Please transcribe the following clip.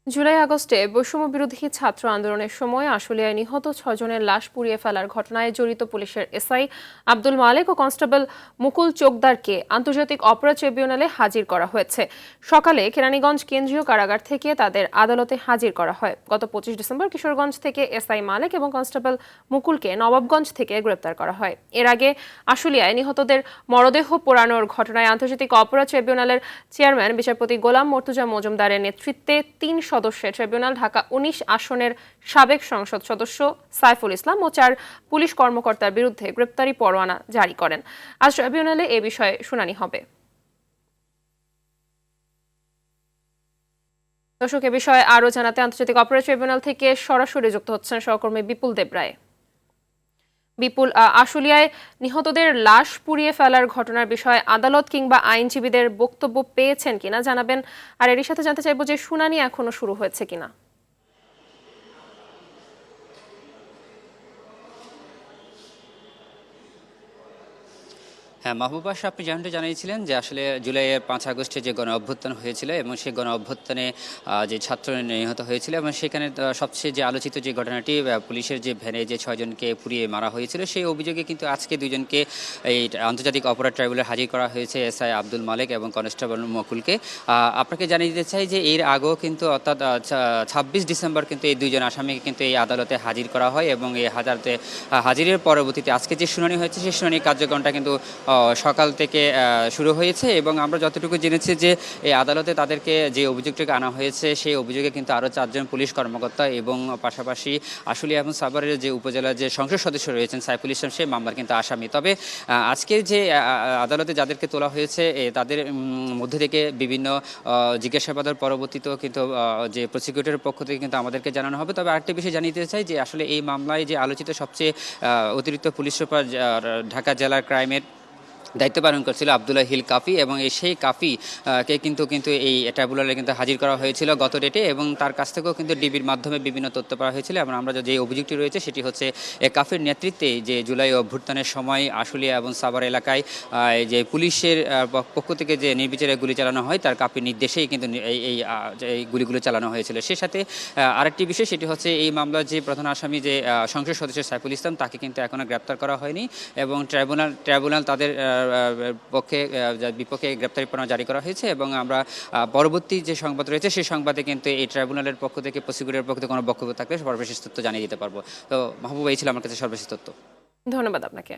জুলাই আগস্টে বৈষম্য বিরোধী ছাত্র আন্দোলনের সময় আশুলিয়ায় নিহত 6 জনের লাশ পুড়িয়ে ফেলার ঘটনায় জড়িত পুলিশের এসআই আব্দুল মালেক ও কনস্টেবল মুকুল চোকদারকে আন্তর্জাতিক অপরাধ ট্রাইব্যুনালে হাজির করা হয়েছে। সকালে কেরানীগঞ্জ কেন্দ্রীয় কারাগার থেকে তাদের আদালতে হাজির করা হয়। গত 25 ডিসেম্বর কিশোরগঞ্জ থেকে এসআই মালেক এবং কনস্টেবল মুকুলকে নবাবগঞ্জ থেকে গ্রেপ্তার করা হয়। এর আগে আশুলিয়ায় নিহতদের মরদেহ পোড়ানোর ঘটনায় আন্তর্জাতিক অপরাধ ট্রাইব্যুনালের চেয়ারম্যান বিচারপতি গোলাম মর্তুজা মজুমদারের নেতৃত্বে 3 সদস্যের ট্রাইব্যুনাল ঢাকা 19 আসনের সাবেক সংসদ সদস্য সাইফুল ইসলাম ও 4 পুলিশ কর্মকর্তার বিরুদ্ধে গ্রেপ্তারি পরোয়ানা জারি করেন। আজ ট্রাইব্যুনালে এ বিষয়ে শুনানি হবে। দর্শক, এ বিষয়ে আরও জানাতে আন্তর্জাতিক অপরাধ ট্রাইব্যুনাল থেকে সরাসরি যুক্ত হচ্ছেন সহকর্মী বিপুল দেবরায়। বিপুল, আশুলিয়ায় নিহতদের লাশ পুড়িয়ে ফেলার ঘটনার বিষয়ে আদালত কিংবা আইনজীবীদের বক্তব্য পেয়েছেন কিনা জানাবেন, আর এর সাথে জানতে চাইবো যে শুনানি এখনো শুরু হয়েছে কিনা। হ্যাঁ, মাহবুব বাশা, আপনি যেমনটা জানিয়েছিলেন যে আসলে জুলাইয়ের 5 আগস্টে যে গণ অভ্যুত্থান হয়েছিল এবং সেই গণ অভ্যুত্থানে যে ছাত্র নিহত হয়েছিল এবং সেখানে সবচেয়ে যে আলোচিত যে ঘটনাটি পুলিশের যে ভ্যানে যে 6 জনকে পুড়িয়ে মারা হয়েছিল, সেই অভিযোগে কিন্তু আজকে 2 জনকে এই আন্তর্জাতিক অপরাধ ট্রাইব্যুনালে হাজির করা হয়েছে, এসআই আব্দুল মালেক এবং কনস্টেবল মুকুলকে। আপনাকে জানিয়ে দিতে চাই যে এর আগেও কিন্তু অর্থাৎ 26 ডিসেম্বর কিন্তু এই 2 জন আসামিকে কিন্তু এই আদালতে হাজির করা হয় এবং এই আদালতে হাজিরের পরবর্তীতে আজকে যে শুনানি হয়েছে সেই শুনানি কার্যক্রমটা কিন্তু সকাল থেকে শুরু হয়েছে এবং আমরা যতটুকু জেনেছি যে এই আদালতে তাদেরকে যে অভিযোগটিকে আনা হয়েছে সেই অভিযোগে কিন্তু আরও 4 জন পুলিশ কর্মকর্তা এবং পাশাপাশি আশুলিয়া এবং সাভারের যে উপজেলার যে সংসদ সদস্য রয়েছেন সাইফুল ইসলাম, সেই মামলার কিন্তু আসামি। তবে আজকে যে আদালতে যাদেরকে তোলা হয়েছে তাদের মধ্যে থেকে বিভিন্ন জিজ্ঞাসাবাদের পরবর্তীতেও কিন্তু যে প্রসিকিউটরের পক্ষ থেকে কিন্তু আমাদেরকে জানানো হবে। তবে আরেকটি বিষয় জানিয়ে দিতে চাই যে আসলে এই মামলায় যে আলোচিত সবচেয়ে অতিরিক্ত পুলিশ সুপার ঢাকা জেলার ক্রাইমের দায়িত্ব পালন করছিল আবদুল্লাহ হিল কাফি এবং সেই কাফিকে কিন্তু এই ট্রাইব্যুনালে কিন্তু হাজির করা হয়েছিল গত ডেটে এবং তার কাছ থেকেও কিন্তু ডিবির মাধ্যমে বিভিন্ন তথ্য পাওয়া হয়েছিল এবং আমরা যে অভিযোগটি রয়েছে সেটি হচ্ছে কাফির নেতৃত্বে যে জুলাই অভ্যুত্থানের সময় আশুলিয়া এবং সাভার এলাকায় যে পুলিশের পক্ষ থেকে যে নির্বিচারে গুলি চালানো হয় তার কাফির নির্দেশেই কিন্তু এই গুলিগুলো চালানো হয়েছিল। সেই সাথে আরেকটি বিষয় সেটি হচ্ছে এই মামলার যে প্রধান আসামি যে সংসদ সদস্য সাইফুল ইসলাম, তাকে কিন্তু এখনও গ্রেপ্তার করা হয়নি এবং ট্রাইব্যুনাল তাদের বিপক্ষে গ্রেপ্তারি পরোয়ানা জারি করা হয়েছে এবং আমরা পরবর্তী যে সংবাদ রয়েছে সেই সংবাদে কিন্তু এই ট্রাইব্যুনালের পক্ষ থেকে প্রসিকিউটরের পক্ষ থেকে কোনো বক্তব্য থাকলে সর্বশেষ তথ্য জানিয়ে দিতে পারবো। তো মাহবুব, এই ছিল আমার কাছে সর্বশেষ তথ্য। ধন্যবাদ আপনাকে।